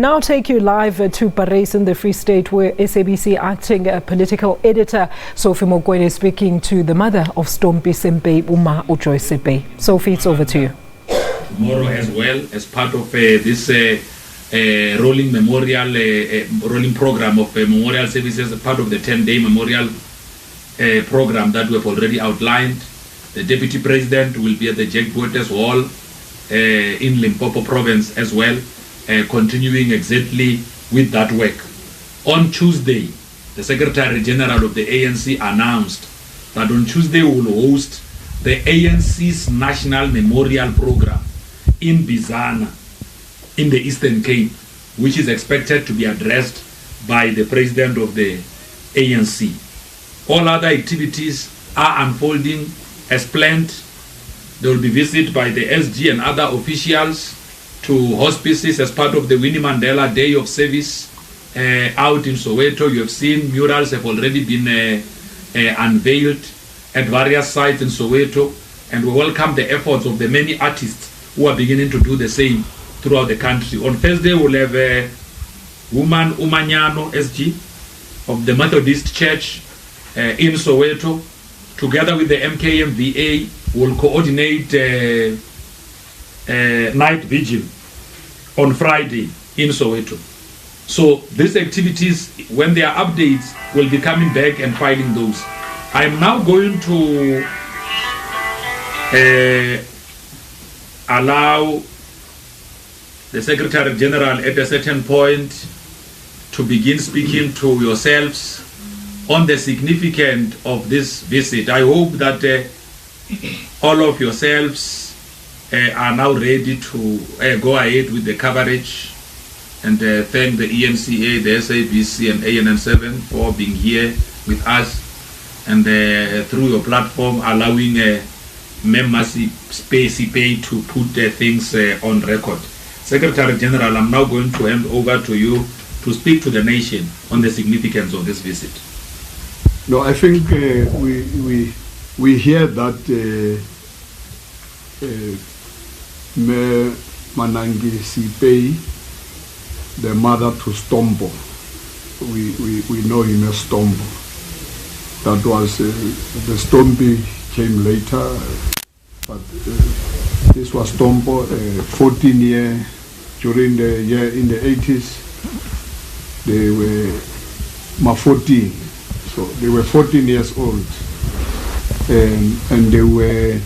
Now take you live to Parys in the Free State, where SABC acting political editor Sophie Mokwene is speaking to the mother of Stompie Sempe, Uma Ujoy. Sophie, it's over to you. Tomorrow as well, as part of this rolling memorial, rolling program of memorial services, part of the 10-day memorial program that we have already outlined. The Deputy President will be at the Jack Boters Hall in Limpopo Province as well, continuing exactly with that work. On Tuesday, the Secretary General of the ANC announced that on Tuesday we will host the ANC's National Memorial Program in Bizana, in the Eastern Cape, which is expected to be addressed by the President of the ANC. All other activities are unfolding as planned. There will be visit by the SG and other officials to hospices as part of the Winnie Mandela Day of Service out in Soweto. You have seen murals have already been unveiled at various sites in Soweto, and we welcome the efforts of the many artists who are beginning to do the same throughout the country. On Thursday, we'll have a woman, Umanyano SG, of the Methodist Church in Soweto. Together with the MKMVA, will coordinate night vigil on Friday in Soweto. So these activities, when there are updates, we'll be coming back and filing those. I am now going to allow the Secretary General at a certain point to begin speaking to yourselves on the significance of this visit. I hope that all of yourselves are now ready to go ahead with the coverage, and thank the ENCA, the SABC and ANN7 for being here with us, and through your platform allowing members space to put things on record. Secretary General, I'm now going to hand over to you to speak to the nation on the significance of this visit. No, I think we hear that Me Manangi Sipei, the mother to Stompo, we know him as Stompo. That was the Stompie came later, but this was Stompo, 14 year during the year in the 80s. They were 14. So they were 14 years old, and they were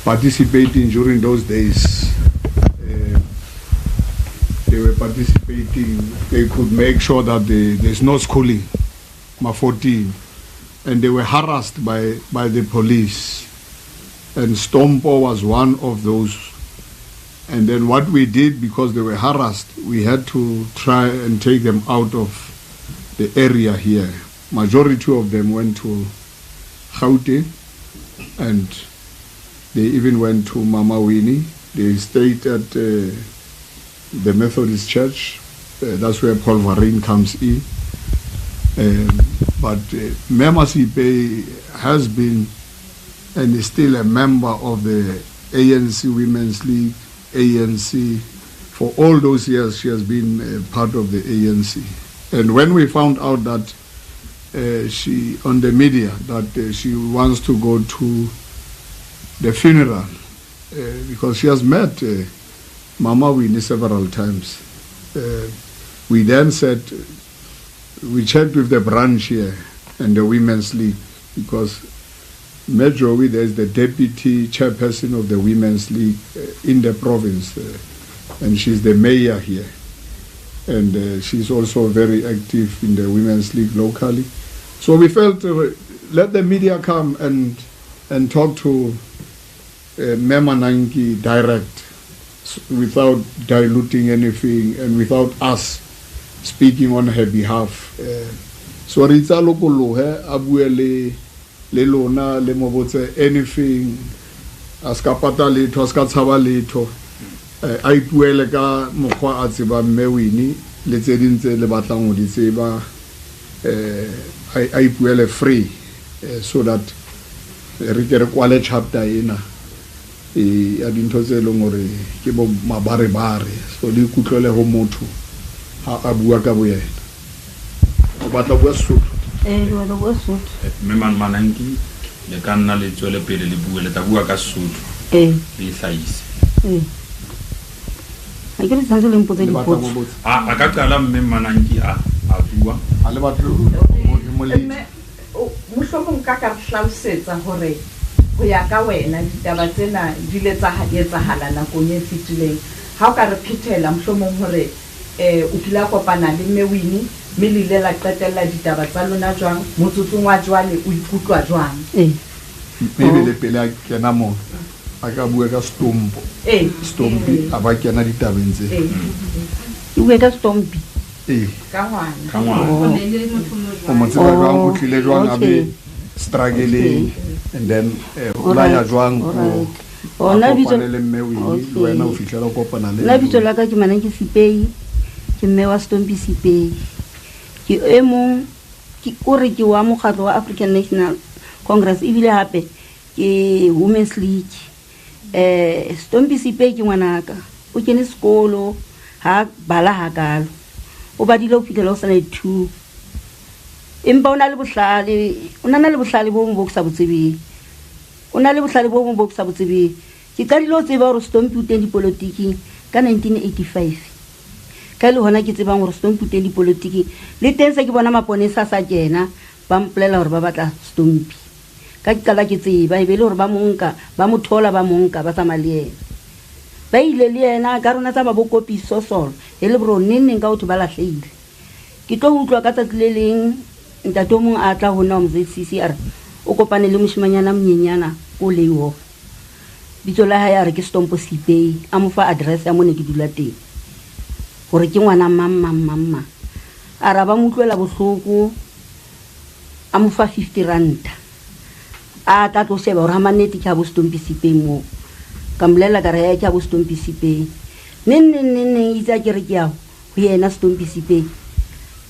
participating during those days. They were participating. They could make sure that there's no schooling, 14, and they were harassed by the police. And Stompo was one of those. And then what we did, because they were harassed, we had to try and take them out of the area here. Majority of them went to Gauteng, and they even went to Mama Winnie. They stayed at the Methodist Church. That's where Paul Varine comes in. But Mema Sipe has been and is still a member of the ANC Women's League, ANC. For all those years, she has been part of the ANC. And when we found out that she, on the media, that she wants to go to the funeral, because she has met Mama Winnie several times. We then said, we checked with the branch here and the Women's League, because Major Wida is the deputy chairperson of the Women's League in the province, and she's the mayor here. And she's also very active in the Women's League locally. So we felt, let the media come and talk to Mema Nangi direct, without diluting anything and without us speaking on her behalf. So Rita Lokolo, Abuele, Lelona, Lemobotse, anything, Askapata Lito, Askatsava Lito, Aipuele ka mokwa a tseba Mewini, le tse ding tse le batlang ho di tseba, Aipuele free, so that re ke re kwale chapter ena. a dintho tse leng gore ke bo mabarebare so di kutlwele go motho ha a bua ka boyena o batla bua Sesotho wala bua Sesotho mme mananki le ka nna le tswele pele le bue le tla bua ka Sesotho le hlaise a ke le tsantse le mpotse dipotso a ka qala mme mananki a bua a le batho mo le mohlomong ka hlalosetsa hore ho ya ka wena ditaba tsena di le etsahala nakong e fetileng ha o ka re phethela mohlomong hore o kila kopana le Mewini mme le ile la qetella ditaba tsa lona jwang motsotsong wa jwale o ikutlwa jwang maybe le pele a kena mo a ka bua ka Stompie a ba kena ditabeng tse o bua ka Stompie ka ngwana o mo tseba jwang o tlile jwang a be struggling and then la ya jwang ona bitso le Mewini le wena o fihlela kopana le la bitso la ka ke Mananki Sipei ke mme wa Stompie Sipei ke emong ke ore ke wa mokgatlo wa African National Congress ebile hape ke Women's League Stompie Sipei ke ngwanaka o kene sekolo ha bala hakalo o badile o fitela o sana 2 empa ona le bohlale bo mo sa botsebeng ona le bohlale bo mo sa botsebeng ke qadile o tseba hore Stompie o teng dipolotiki ka 1985 ka le hona ke tsebang hore Stompie o teng dipolotiki le teng se ke bona maponesa sa kena ba mplela hore ba batla Stompie ka ke qala ke tseba e be le hore ba monka ba mothola ba monka ba tsamaya le yena ba ile le yena ka rona tsa babokopi sosolo e le bro neng ka o ba lahleile ke tlo utlwa ka tsatsi le leng ntate mong a tla hona mo ZCCR o kopane le moshimanyana mnyenyana o leiwo bitso la ha ya re ke Stompie Sipei a mo fa address ya mone ke dula teng hore ke ngwana mamma a ra ba motloela bohloko a mo fa 50 rand a tla tlo sheba hore ha maneti ka bo Stompie Sipei mo ka mlela ka re ya ka bo Stompie Sipei neng itsa ke re ke ya ho yena Stompie Sipei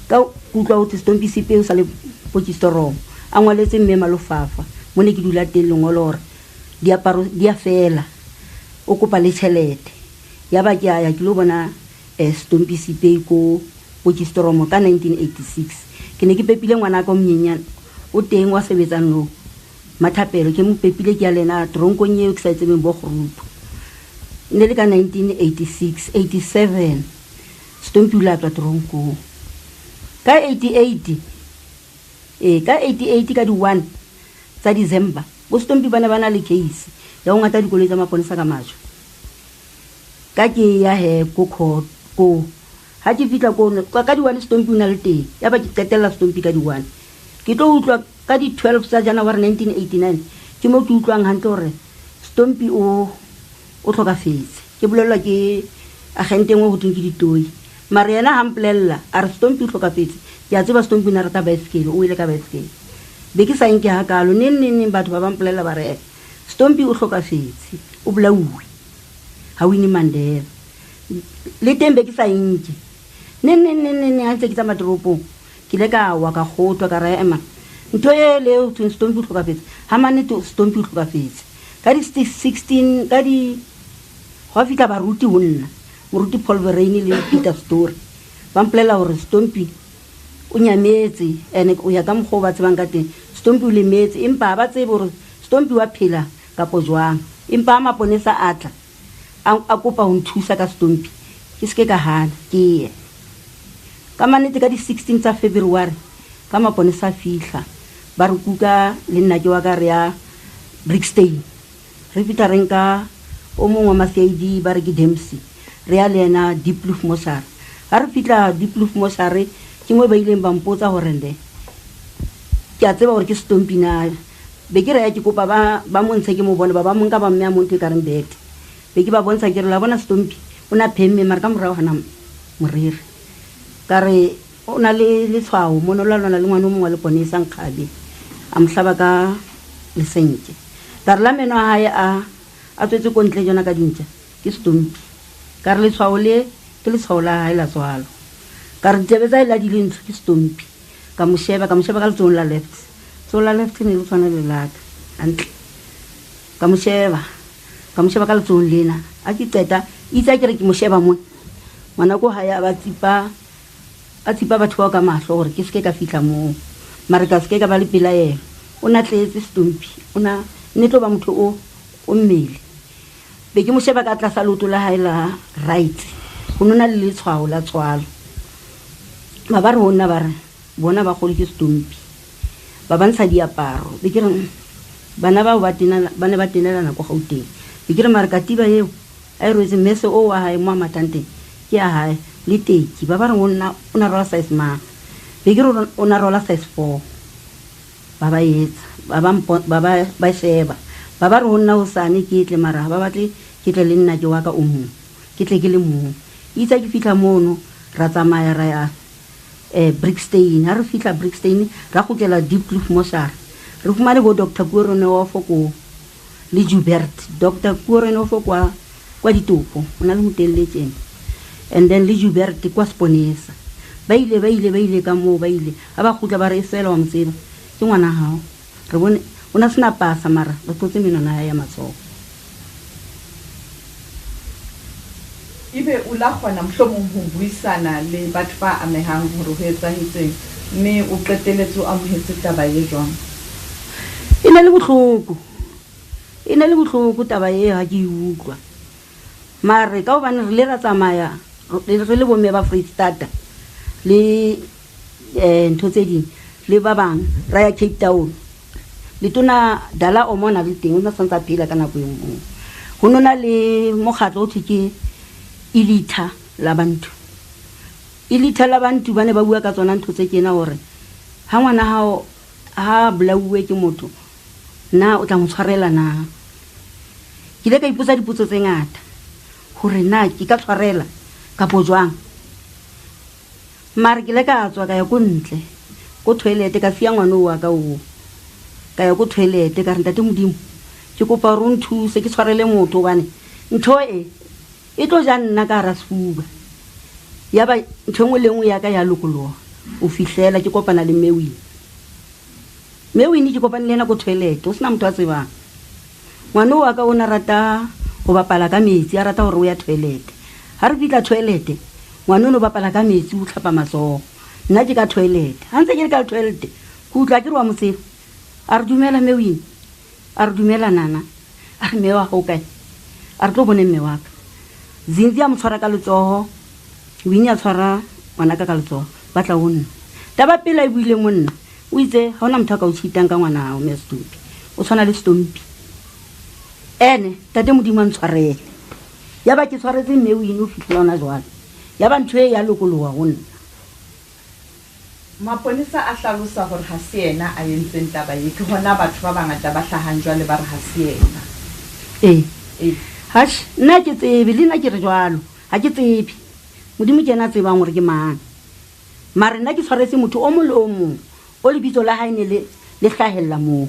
ka kutlwa o Stompie Sipei o sa le Potchefstroom a ngwaletse mme Malofafa mone ke dula teng lengolo hore diaparo dia fela o kopa le tšhelete ya ba ke ya ke lo bona Stompie Sipei ko Potchefstroom ka 1986 ke ne ke pepile ngwana ka mnyenyana o teng wa sebetsa no mathapelo ke mo pepile ke ya lena tronkong eo ke sa tsebeng bo group ne le ka 1986 87 Stompie la tla tronko ka 88 ka di 1 tsa December bo Stompie bana le case ya ho ngata dikoloi tsa maponesa ka majo ka ke ya he ko ha ke fitla ko ka di 1 Stompie una le teng ya ba ke qetella Stompie ka di 1 ke tlo utlwa ka di 12 tsa January 1989 ke mo ke utlwang hantle hore Stompie o tlhokafetse ke bolelwa ke agente ngwe ho teng ke ditoi mara yena ha mpolella a re Stompie o tlhokafetse ke a tseba Stompie na rata bicycle o ile ka bicycle be ke sa nke hakalo neng batho ba mpolella ba re Stompie o tlhokafetse o bolauwe ha Winnie Mandela le teng be ke sa nke neng ha ntse ke tsa madropong ke le ka wa ka khotwa ka re ema ntho e le o teng Stompie o tlhokafetse ha mane to Stompie o tlhokafetse ka di 16 ka di ho fitla baruti ho nna moruti Paul Verreini le Peter Story ba mplela hore Stompie o nyametse ene o ya ka mkgo ba tsebang ka teng Stompie o lemetse empa ba tsebe hore Stompie wa phela ka pojwang empa maponesa atla a kopa ho nthusa ka Stompie ke ske ka hana ke ka manete ka di 16 tsa February ka maponesa fihla ba re kuka le nna ke wa ka re ya Brickstain re fita renka o mongwe wa maSAD ba re ke Dempsey re ya lena Diepkloof Mosare ha re fitla Diepkloof Mosare ke mo ba ileng ba mpotsa hore nde ke a tseba hore ke Stompie na be ke re ya ke kopa ba montshe ke mo bona ba monka ba mme a monto ka reng bet be ke ba bontsha ke re la bona Stompie ona phemme mara ka morao hana moriri ka re ona le tshwao mono la lona le ngwana mongwe le ponesa nkgabe a mhlaba ka lesenke ka re la meno a hae a tswetse ko ntle jona ka dintja ke Stompie ka re le tshwao le ke le tshwao la hae la tswalo ka re tebetsa ila di lentso ke Stompie ka mo sheba ka letsohong la left ne le tshwana le laka antle ka mo sheba ka mo sheba ka letsong lena a ke qeta itse a kere ke mo sheba mona ngwana ko haya a tsipa batho ba ka mahlo gore ke seke ka fitla moo mare ka seke ka ba le pela ena o na tletse Stompie o na netlo ba motho o mmele be ke mo sheba ka tlasa loto la hae la right go nona le letshwao la tswalo ba re hona ba re bona ba go le ke Stompie ba bantsha diaparo be ke re bana ba ne ba tenelana go Gauteng be ke re mare ka tiba eo a re se mese o wa hae mo matante ke a hae le teki ba re ona o na rola size ma be ke re o na rola size 4 ba ba etsa ba sheba ba re hona o sane ke tle mara ba batle ke tle le nna ke wa ka o mo ke tle ke le mo itse ke fitla mono ra tsamaya ra ya Brickstain ha re fitla Brickstain ra go tlela Deep Kloof Moshar re fumane go Dr. Kuorone wa foko le Joubert Dr. Kuorone wa foko kwa ditopo ona le motelletseng and then le Joubert kwa Sponesa ba ile ka mo ba ile a ba gutla ba re sela wa motseba ke ngwana hao re bone ona sena pasa mara re tsotse menona ya matsogo ibe o la kgona mohlomong ho buisana le batho ba amehang hore ho etsahetseng mme o qeteletse o amohetse taba e jwang e na le bohloko taba e ha ke utlwa mare ka hobane re le ra tsamaya re le bomme ba Freestata le ntho tse ding le ba bang ra ya Cape Town le tona dala o mona le teng o na santsa phela ka nako e nngwe ho nona le mokgatlo o thike Ilitha la bantu ba ne ba bua ka tsona ntho tse kena hore ha ngwana hao ha blauwe ke motho na o tla mo tshwarela na ke le ka ipotsa dipotso tse ngata hore na ke ka tshwarela ka bojwang mare ke le ka tswa ka ya go ntle go toilet ka fia ngwana wa ka o ka ya go toilet ka re ntate modimo ke kopa re nthuse ke tshwarele motho bane ntho e tlo ja nna ka ra sefuba ya ba ntho engwe le engwe ya ka ya lokologa o fihlela ke kopana le Mewini ke kopane le ena go toilet o sena motho a tsebang ngwana wa ka o na rata go bapala ka metsi a rata gore o ya toilet ha re fitla toilet ngwana o no bapala ka metsi o tlhapa matsogo nna ke ka toilet ha ntse ke le ka toilet go utlwa ke re wa motsela a re dumela Mewini a re dumela nana a re mme wa go kae a re tlo bone mme wa ka Zinzi a mo tshwara ka letsogo Winnie a tshwara ngwana ka letsogo ba tla o nna taba pela e buile monna o itse ha ona motho a ka o tshitang ka ngwana hao mme Stompie o tshwana le Stompie ene tate modimo a ntshwarele ya ba ke tshwaretse Mewini o fitlhela ona jwale ya ba ntho e ya lokologa go nna maponesa a hlalosa hore ha se yena a yentseng taba e ke hona batho ba bangata ba hlahang jwale ba re ha se yena hash nna ke tsebe le nna ke re jwalo ha ke tsebe modimo ke ena tsebang gore ke mang mare nna ke tshwaretse motho o mole o mong o lebitso la hae ne le hlahella moo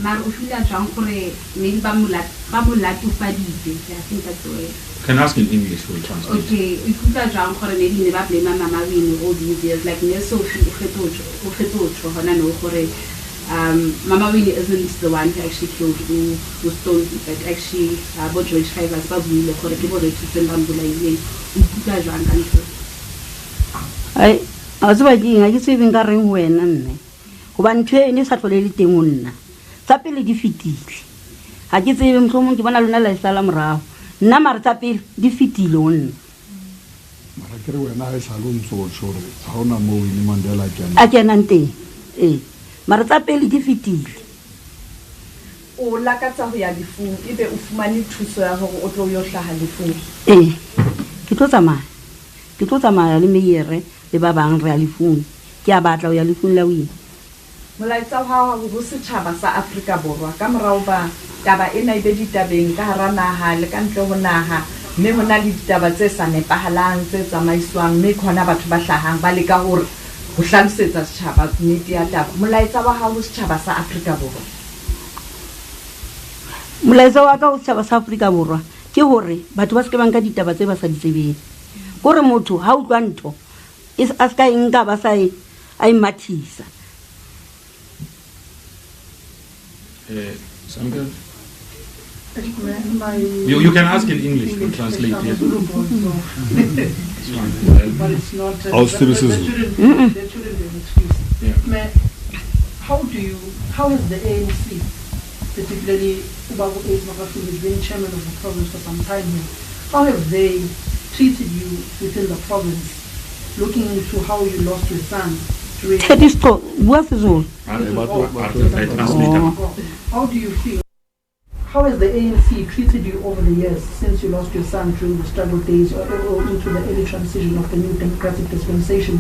mare o fila jwang gore maybe ba molatofaditse I think that's the way. Can I ask in English for translation? Okay, o fila jwang gore maybe ne ba blame Mama Winnie all these years like ne so o fetotho hona no gore Mama Winnie isn't the one who actually killed who Stompie but actually bo George Fivers ba buile gore ke bo re tseng ba mbolaile o fila jwang ka ntho ai a tseba ke tsebe nka reng wena mme go ba ntho e ne sa tlhole le teng o nna tsa pele di fitile ha ke tsebe mohlomong ke bona lona la isala morago nna mare tsa pele di fitile o nna mara ke re wena ha e sa lo ntsotsho re ha ona mo Winnie Mandela a kenang teng mare tsa pele di fitile o lakatsa ho ya lefung ebe o fumane thuso ya hore o tlo yo hlaha lefung ke tlo tsamaya le meyere le ba bang re ya lefung ke a batla ho ya lefung la Winnie molaetsa wa ho setjhaba sa Afrika Borwa ka morao ba taba ena e be ditabeng ka hara naha le ka ntle ho naha mme ho na le ditaba tse sa nepahalang tse tsamaiswang mme khona batho ba hlahang ba le ka hore ho hlalosetsa setjhaba nnete ya taba molaetsa wa ho setjhaba sa Afrika Borwa molaetsa wa ka ho setjhaba sa Afrika Borwa ke hore batho ba se ke banka ditaba tse ba sa di tsebeng gore motho ha utlwa ntho a ska enka ba sa e mathisa Samka? You can ask in English, we'll translate. Yes. But it's not. That shouldn't be an excuse. Yeah. How has the ANC, particularly Ubabu Ace Makafu, who has been chairman of the province for some time here, how have they treated you within the province, looking into how you lost your son? How do you feel? How has the ANC treated you over the years since you lost your son during the struggle days or into the early transition of the new democratic dispensation?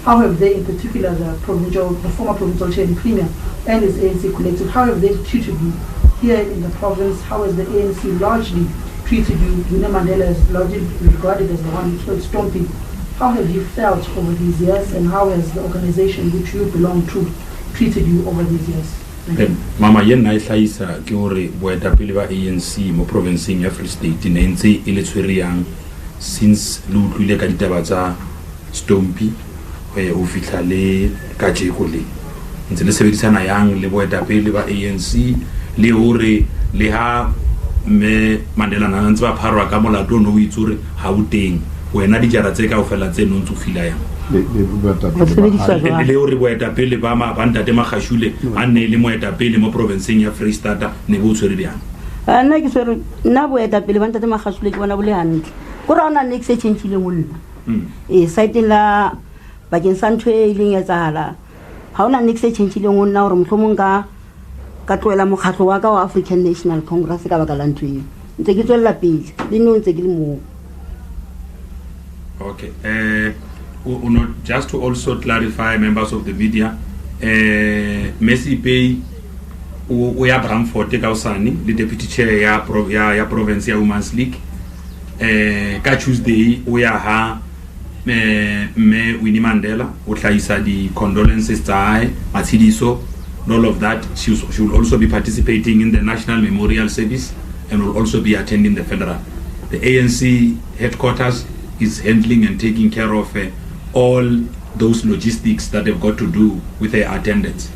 How have they, in particular the former provincial chair and premier and his ANC collective, how have they treated you here in the province? How has the ANC largely treated you? Winnie Mandela is largely regarded as the one who killed Stompie. How have you felt over these years, and how has the organization which you belong to treated you over these years? Mama yen na ihlaisa ke hore boetapele ba ANC mo provinceng ya Free State ne ntse e le tshweriang since le utlwile ka ditaba tsa Stompie o fitla le ka jeko le ntse le sebedisana yang le boetapele ba ANC le hore le ha me Mandela na ntse ba pharwa ka molato no o itsure ha o teng wena di jara tse ka ofela tse no ntse fila yang le hore boetapele ba ma bantate magashule a ne le moetapele mo provinceng ya Free State ne bo tshwere diang nna ke swere nna boetapele bantate magashule ke bona bo le hantle go ra ona next change le mo nna site la bakeng sa ntho e ileng ya tsala ha ona next change le mo nna hore mohlomong ka tloela mokgatlo wa ka wa African National Congress ka baka la ntho e ntse ke tswela pele le no ntse ke le mo. Okay. Just to also clarify, members of the media, Messi Pay o ya Bramford ka usani the deputy chair ya province ya Women's League ka Tuesday o ya ha me Winnie Mandela o hlaisa di condolences tsa matshidiso and all of that. She will also be participating in the National Memorial Service and will also be attending the federal. The ANC headquarters is handling and taking care of all those logistics that they've got to do with their attendance.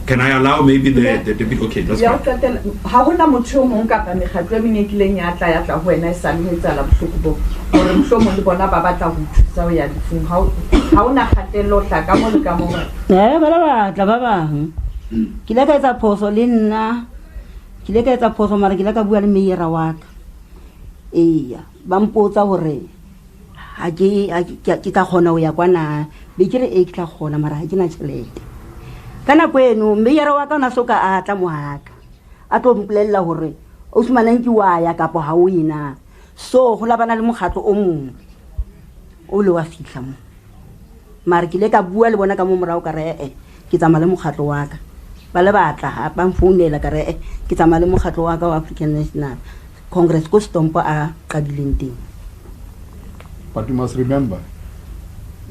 Can I allow maybe the bit? Okay, that's fine. Ha hona motho mong ka mekgatlo e menyekileng ya tla ho wena e sa le tsala bohloko bo hore mhlomo le bona ba batla ho thusa ho ya difung ha ona khatelo hla ka mo le ka mo ba tla ba bang ke le ka etsa phoso le nna ke le ka etsa phoso mara ke le ka bua le meyera wa ka ba mpotsa hore ha ke ka khona ho ya kwana be ke re ke tla khona mara ha ke na tšhelete kana kweno meyera wa ka na soka a tla mohaka a tlo mpolella hore o sumana nki wa ya kapo ha o ina so go labana le mokgatlo o mong o le wa fitla mo mara ke le ka bua le bona ka mo morao ka re ke tsama le mokgatlo wa ka ba le batla ha ba mfounela ka re ke tsama le mokgatlo wa ka wa African National Congress ko Stompie a qadileng teng. But you must remember,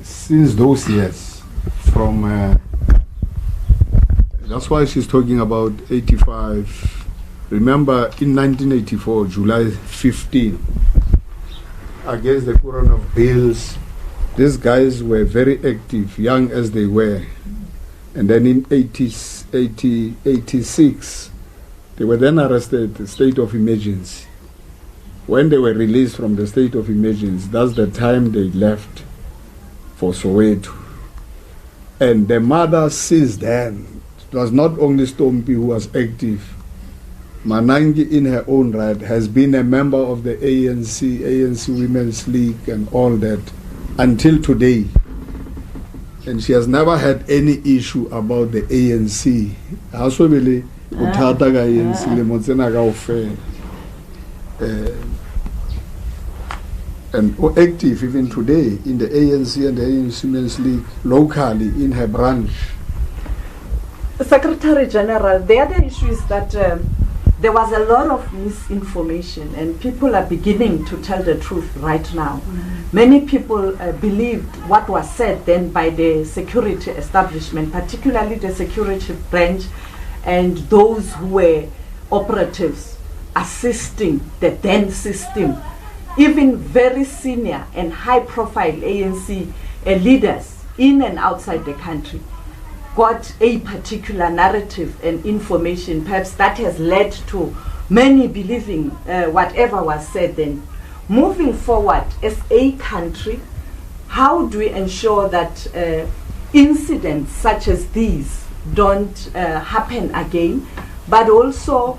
since those years, from that's why she's talking about 85. Remember, in 1984, July 15, against the Quran of Bills, these guys were very active, young as they were. And then in 86, they were then arrested, the state of emergency. When they were released from the state of emergency, that's the time they left for Soweto. And the mother since then, it was not only Stompie who was active. Manangi in her own right has been a member of the ANC Women's League and all that until today. And she has never had any issue about the ANC. And active even today in the ANC and the ANC Women's League locally in her branch. Secretary General, the other issue is that there was a lot of misinformation and people are beginning to tell the truth right now. Many people believed what was said then by the security establishment, particularly the security branch and those who were operatives assisting the then system. Even very senior and high-profile ANC leaders in and outside the country got a particular narrative and information, perhaps that has led to many believing whatever was said then. Moving forward as a country, how do we ensure that incidents such as these don't happen again, but also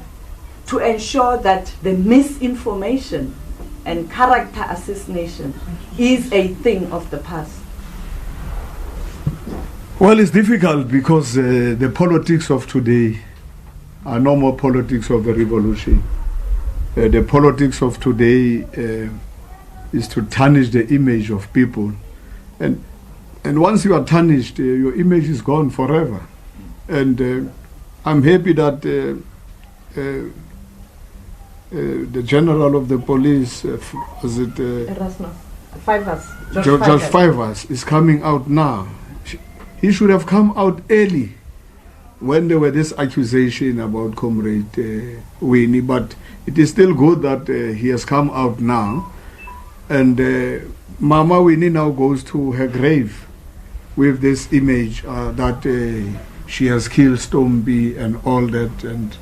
to ensure that the misinformation and character assassination is a thing of the past? Well, it's difficult because the politics of today are no more politics of the revolution. The politics of today is to tarnish the image of people. And once you are tarnished, your image is gone forever. And I'm happy that the general of the police, was it George Fivers, is coming out now. He should have come out early when there were this accusation about Comrade Winnie, but it is still good that he has come out now. And Mama Winnie now goes to her grave with this image that she has killed Stompie and all that. And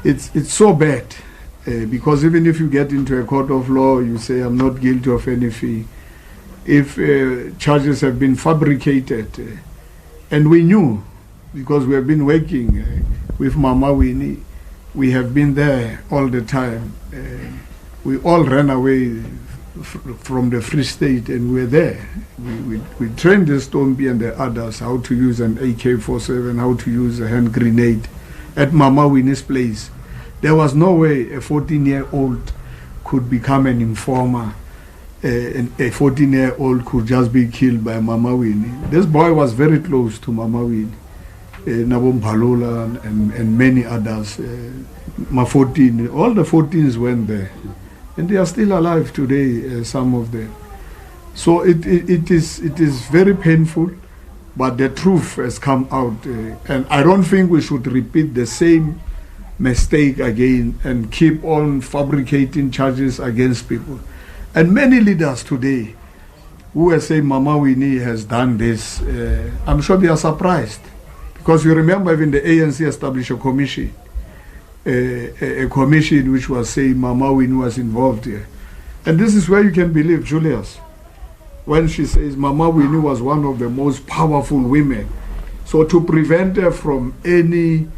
it's so bad because even if you get into a court of law, you say, I'm not guilty of anything. If charges have been fabricated, and we knew, because we have been working with Mama Winnie, we have been there all the time. We all ran away from the Free State and we were there. We trained the Stompie and the others how to use an AK-47, how to use a hand grenade at Mama Winnie's place. There was no way a 14-year-old could become an informer. A 14-year-old could just be killed by Mama Winnie. This boy was very close to Mama Winnie, Nabom Palula and many others. My 14, all the 14s went there. And they are still alive today, some of them. So it is very painful, but the truth has come out. And I don't think we should repeat the same mistake again and keep on fabricating charges against people. And many leaders today who are saying Mama Winnie has done this, I'm sure they are surprised. Because you remember even the ANC established a commission, a commission which was saying Mama Winnie was involved here. And this is where you can believe Julius, when she says Mama Winnie was one of the most powerful women. So to prevent her from any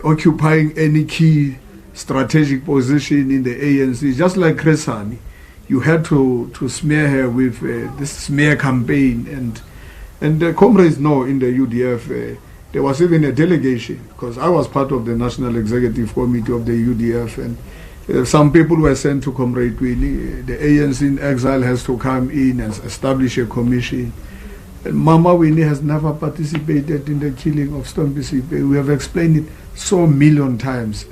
occupying any key strategic position in the ANC, just like Chris Hani, you had to smear her with this smear campaign. And the comrades know in the UDF, there was even a delegation, because I was part of the National Executive Committee of the UDF, and some people were sent to Comrade Winnie. The ANC in exile has to come in and establish a commission. And Mama Winnie has never participated in the killing of Stompie Sipe. We have explained it so million times.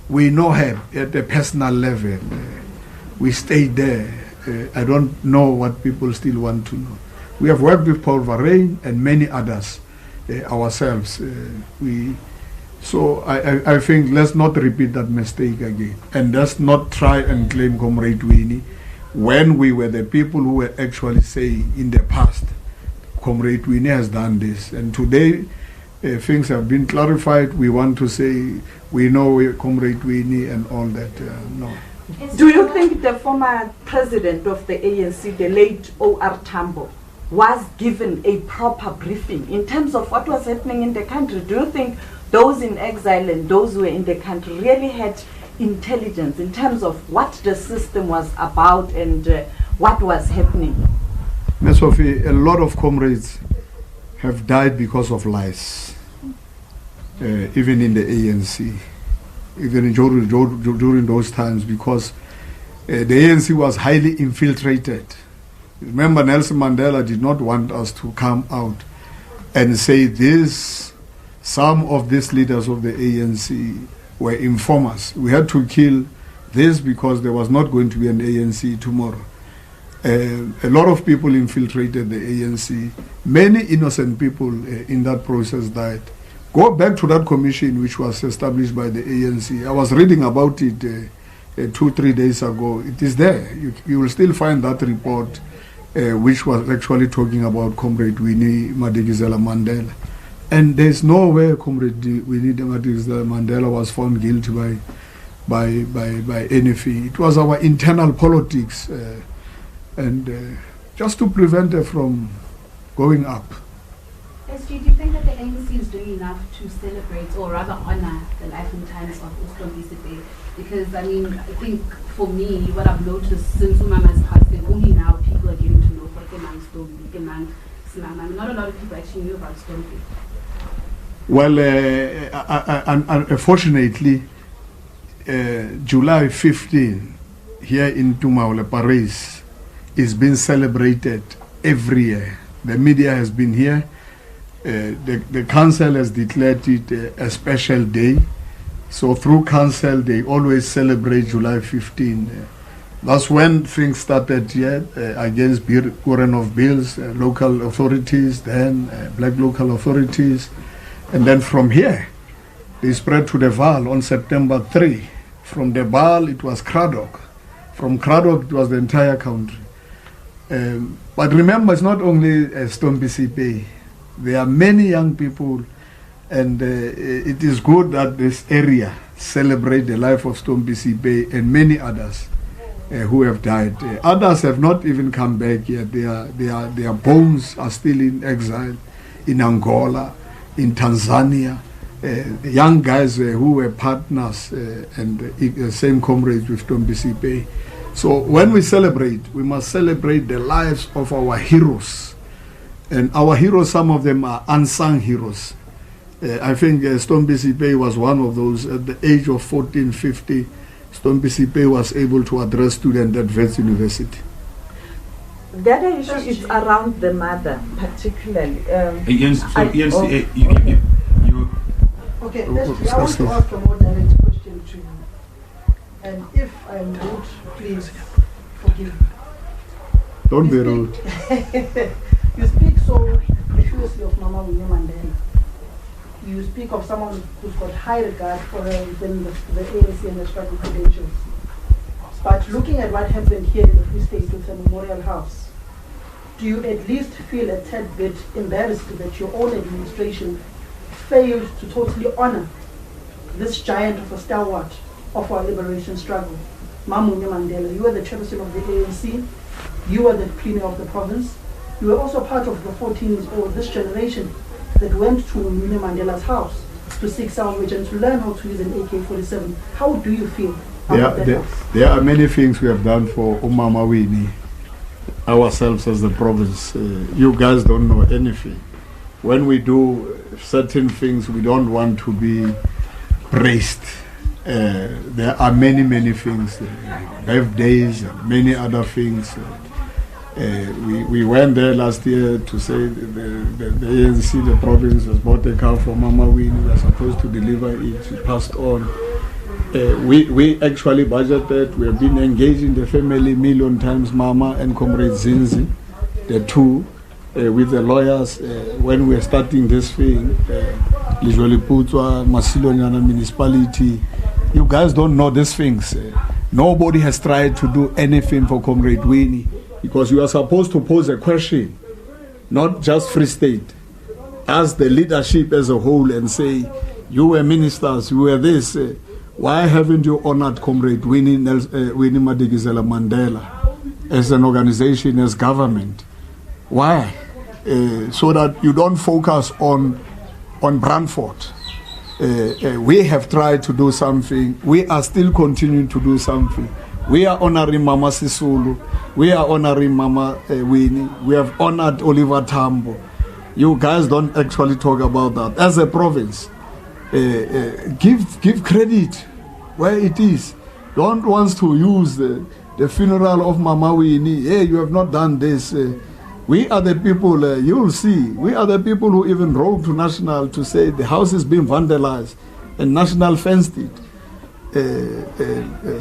We know her at the personal level. We stayed there. I don't know what people still want to know. We have worked with Paul Varane and many others ourselves. So I think let's not repeat that mistake again. And let's not try and claim Comrade Winnie when we were the people who were actually saying in the past, Comrade Winnie has done this. And today, things have been clarified. We want to say we know Comrade Winnie and all that. No. Do you think the former president of the ANC, the late O.R. Tambo, was given a proper briefing in terms of what was happening in the country? Do you think those in exile and those who were in the country really had intelligence in terms of what the system was about and what was happening? Ms. Sophie, a lot of comrades have died because of lies, even in the ANC, even during those times, because the ANC was highly infiltrated. Remember, Nelson Mandela did not want us to come out and say this. Some of these leaders of the ANC were informers. We had to kill this because there was not going to be an ANC tomorrow. A lot of people infiltrated the ANC. Many innocent people in that process died. Go back to that commission which was established by the ANC. I was reading about it 2-3 days ago. It is there. You will still find that report which was actually talking about Comrade Winnie Madikizela Mandela. And there's no way Comrade Winnie Mandela was found guilty by anything. It was our internal politics, and just to prevent her from going up. SG, do you think that the ANC is doing enough to celebrate or rather honor the life and times of Stompie? Because I mean, I think for me, what I've noticed since Umama's passing, only now people are getting to know Stompie. Not a lot of people actually knew about Stompie. Well, unfortunately, July 15 here in Tumaole, Paris, is being celebrated every year. The media has been here. The council has declared it a special day. So through council, they always celebrate July 15. That's when things started here against Bureau of Bills, local authorities, then black local authorities. And then from here, they spread to the Vaal on September 3. From the Vaal, it was Cradock. From Cradock, it was the entire country. But remember, it's not only Stompie. There are many young people, and it is good that this area celebrate the life of Stompie and many others who have died. Others have not even come back yet. Their bones are still in exile in Angola, in Tanzania. Young guys who were partners and same comrades with Stompie. So when we celebrate, we must celebrate the lives of our heroes. And our heroes, some of them are unsung heroes. I think Stompie was one of those. At the age of 14, 50, Stompie was able to address students at Wits University. The other issue is around the mother, particularly. Okay, I want to ask a more direct question to you. And if I'm rude, please forgive me. Don't be rude. You speak so previously of Mama Winnie Mandela. You speak of someone who's got high regard for her within the ANC and the struggle credentials. But looking at what happened here in the Free State with the Memorial House, do you at least feel a tad bit embarrassed that your own administration failed to totally honor this giant of a stalwart of our liberation struggle, Mama Winnie Mandela? You were the chairperson of the ANC, you were the premier of the province, you were also part of the 14 years old, this generation that went to Winnie Mandela's house to seek salvage and to learn how to use an AK-47. How do you feel about that? There are many things we have done for Umama Winnie, ourselves as the province. You guys don't know anything. When we do certain things, we don't want to be praised. There are many things, birthdays and many other things. We went there last year to say the ANC, the province, has bought a car for Mama Winnie. We were supposed to deliver it. She passed on. We actually budgeted. We have been engaged in the family million times, Mama and Comrade Zinzi, the two, with the lawyers. When we were starting this thing, Lijoliputwa, Masilonyana municipality, you guys don't know these things. Nobody has tried to do anything for Comrade Winnie. Because you are supposed to pose a question, not just Free State, as the leadership as a whole, and say, you were ministers, you were this, why haven't you honored Comrade Winnie Madikizela Mandela as an organization, as government? Why? So that you don't focus on Brantford. We have tried to do something. We are still continuing to do something. We are honoring Mama Sisulu. We are honoring Mama Winnie. We have honored Oliver Tambo. You guys don't actually talk about that. As a province, give credit where it is. Don't want to use the funeral of Mama Winnie. Hey, you have not done this. We are the people, you'll see, we are the people who even wrote to National to say the house is being vandalized and National fenced it.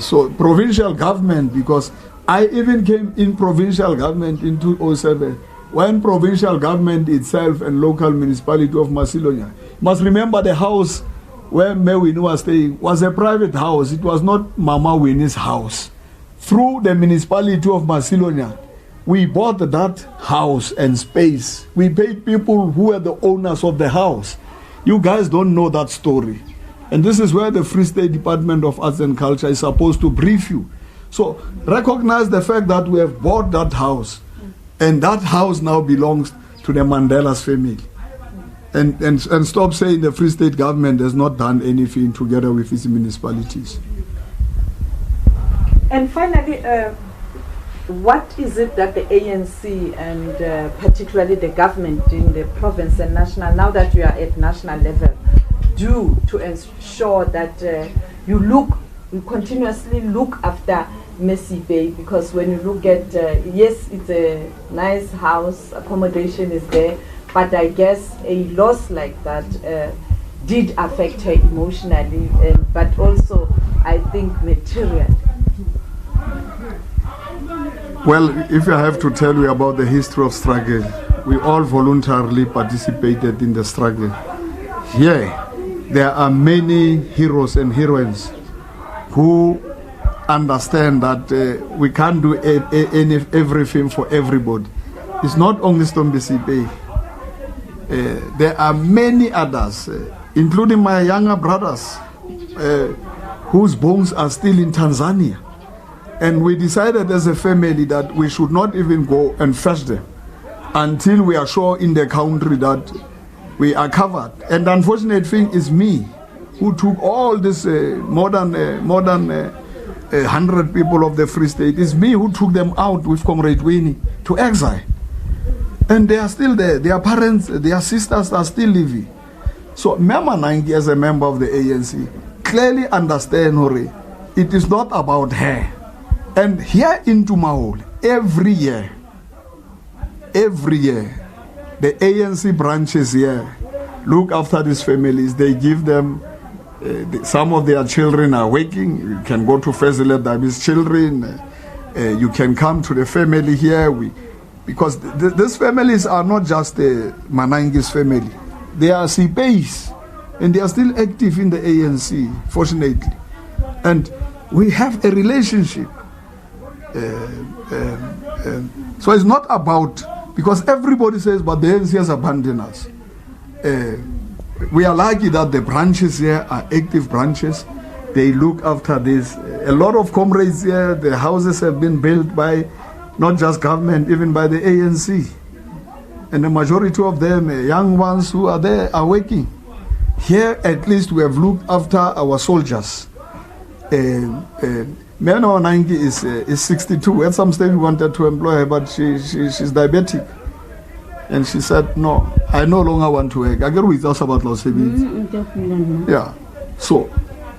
So provincial government, because I even came in provincial government in 2007, when provincial government itself and local municipality of Macedonia, must remember the house where Mayor Winnie was staying was a private house. It was not Mama Winnie's house. Through the municipality of Macedonia, we bought that house and space. We paid people who were the owners of the house. You guys don't know that story. And this is where the Free State Department of Arts and Culture is supposed to brief you. So recognize the fact that we have bought that house, and that house now belongs to the Mandela's family. And stop saying the Free State government has not done anything together with its municipalities. And finally, what is it that the ANC and particularly the government in the province and national, now that you are at national level, do to ensure that you continuously look after Mercy Bay? Because when you look at, yes, it's a nice house, accommodation is there, but I guess a loss like that did affect her emotionally, but also, I think, materially. Well, if I have to tell you about the history of struggle, we all voluntarily participated in the struggle. Here, there are many heroes and heroines who understand that we can't do everything for everybody. It's not only Stompie. There are many others, including my younger brothers, whose bones are still in Tanzania. And we decided as a family that we should not even go and fetch them until we are sure in the country that we are covered. And the unfortunate thing is me, who took all this more than 100 people of the Free State. It's me who took them out with Comrade Winnie to exile. And they are still there. Their parents, their sisters are still living. So Mama Nangi, as a member of the ANC, clearly understand, Hori, it is not about her. And here in Tumahole, every year, the ANC branches here look after these families. They give them, some of their children are working. You can go to Fezile Dabi's children. You can come to the family here. Because these families are not just Manangi's family. They are CPAs, and they are still active in the ANC, fortunately. And we have a relationship. So it's not about, because everybody says, but the ANC has abandoned us. We are lucky that the branches here are active branches. They look after this. A lot of comrades here, the houses have been built by not just government, even by the ANC. And the majority of them, young ones who are there, are working. Here, at least, we have looked after our soldiers. Meno Nangi is 62. At some stage, we wanted to employ her, but she's diabetic. And she said, no, I no longer want to work. I get with us about Los Yeah. So,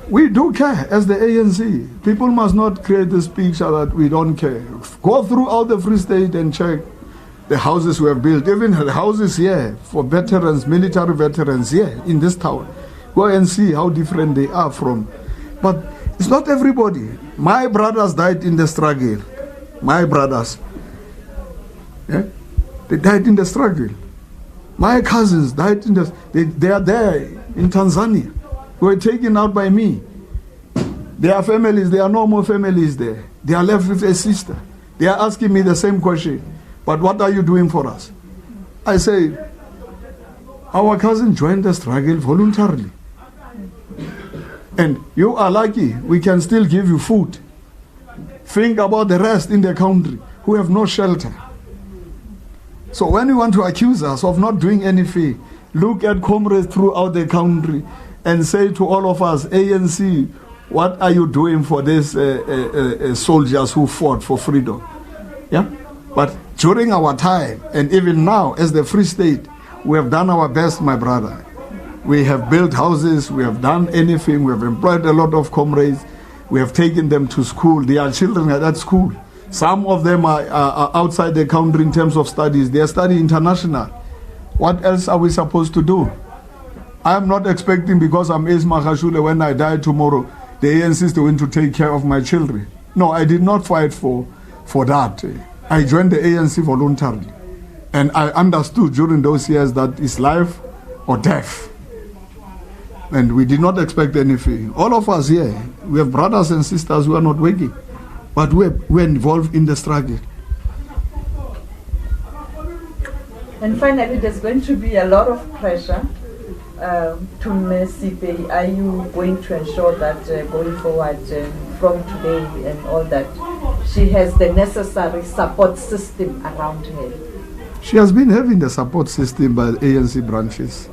we do care as the ANC. People must not create this picture that we don't care. Go throughout the Free State and check the houses we have built. Even the houses here for veterans, military veterans here in this town. Go and see how different they are from. But it's not everybody. My brothers died in the struggle. My brothers. Yeah? They died in the struggle. My cousins died in the... They are there in Tanzania. Were taken out by me. There are families, there are no more families there. They are left with a sister. They are asking me the same question. But what are you doing for us? I say, our cousin joined the struggle voluntarily. And you are lucky, we can still give you food. Think about the rest in the country who have no shelter. So when you want to accuse us of not doing anything, look at comrades throughout the country and say to all of us, ANC, what are you doing for these soldiers who fought for freedom? Yeah? But during our time, and even now, as the Free State, we have done our best, my brother. We have built houses, we have done anything, we have employed a lot of comrades, we have taken them to school. Their children are at school. Some of them are outside the country in terms of studies. They are studying international. What else are we supposed to do? I am not expecting, because I'm Ace Makashule, when I die tomorrow, the ANC is going to take care of my children. No, I did not fight for that. I joined the ANC voluntarily. And I understood during those years that it's life or death. And we did not expect anything. All of us here, we have brothers and sisters who are not working. But we're involved in the struggle. And finally, there's going to be a lot of pressure to Mesipe. Are you going to ensure that going forward from today and all that, she has the necessary support system around her? She has been having the support system by the ANC branches.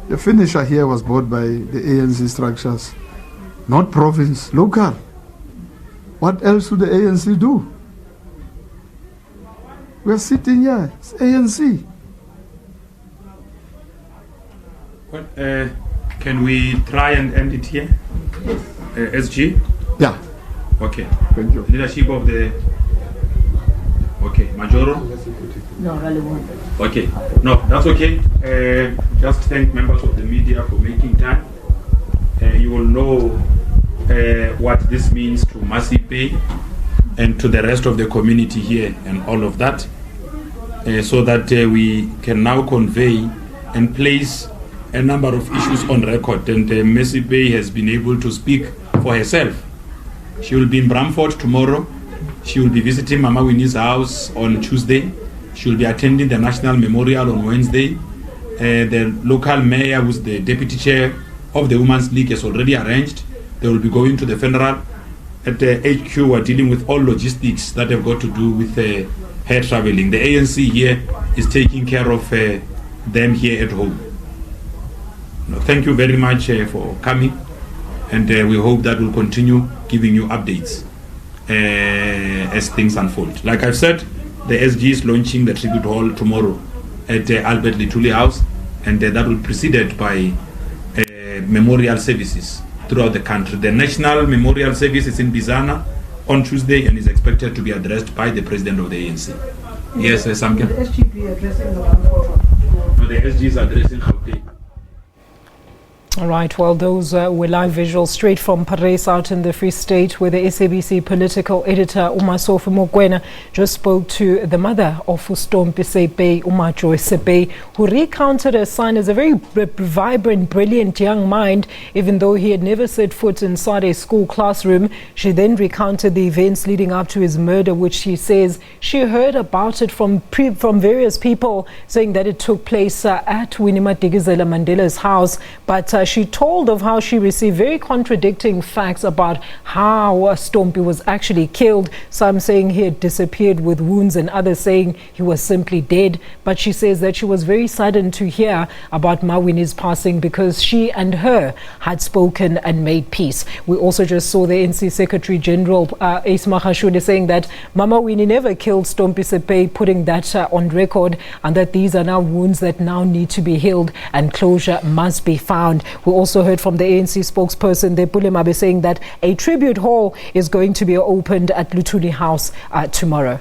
The finisher here was bought by the ANC structures, not province, local. What else would the ANC do? We're sitting here, it's ANC. Well, can we try and end it here? SG? Yeah. Okay. Thank you. Leadership of the... Okay. Majoro? No, really won't. Okay. No, that's okay. Just thank members of the media for making time. You will know what this means to Masipe and to the rest of the community here and all of that, so that we can now convey and place a number of issues on record. And Masipe has been able to speak for herself. She will be in Bramford tomorrow. She will be visiting Mama Winnie's house on Tuesday. She will be attending the National Memorial on Wednesday. The local mayor, who's the deputy chair of the Women's League, has already arranged. They will be going to the funeral. At the HQ, we're dealing with all logistics that have got to do with her traveling. The ANC here is taking care of them here at home. Thank you very much for coming, and we hope that we'll continue giving you updates as things unfold. Like I've said, the SG is launching the tribute hall tomorrow at Albert Lituli House, and that will be preceded by memorial services throughout the country. The National Memorial Service is in Bizana on Tuesday and is expected to be addressed by the President of the ANC. Yes, Samke. The SGP addressing the one. No, the SG is addressing Gauteng. All right, well, those were live visuals straight from Parys out in the Free State, where the SABC political editor Umasofi Mokoena just spoke to the mother of Stompie Sepe, Joy Sepe, who recounted her son as a very vibrant, brilliant young mind, even though he had never set foot inside a school classroom. She then recounted the events leading up to his murder, which she says she heard about it from various people, saying that it took place at Winnie Madikizela Mandela's house, but she told of how she received very contradicting facts about how Stompie was actually killed. Some saying he had disappeared with wounds and others saying he was simply dead. But she says that she was very saddened to hear about Mawini's passing because she and her had spoken and made peace. We also just saw the NC Secretary General Isma Khashude saying that Mama Winnie never killed Stompie Sepe, putting that on record, and that these are now wounds that now need to be healed and closure must be found. We also heard from the ANC spokesperson, Depule Mabe, saying that a tribute hall is going to be opened at Lutuli House tomorrow.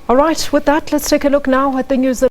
All right, with that, let's take a look now at the news.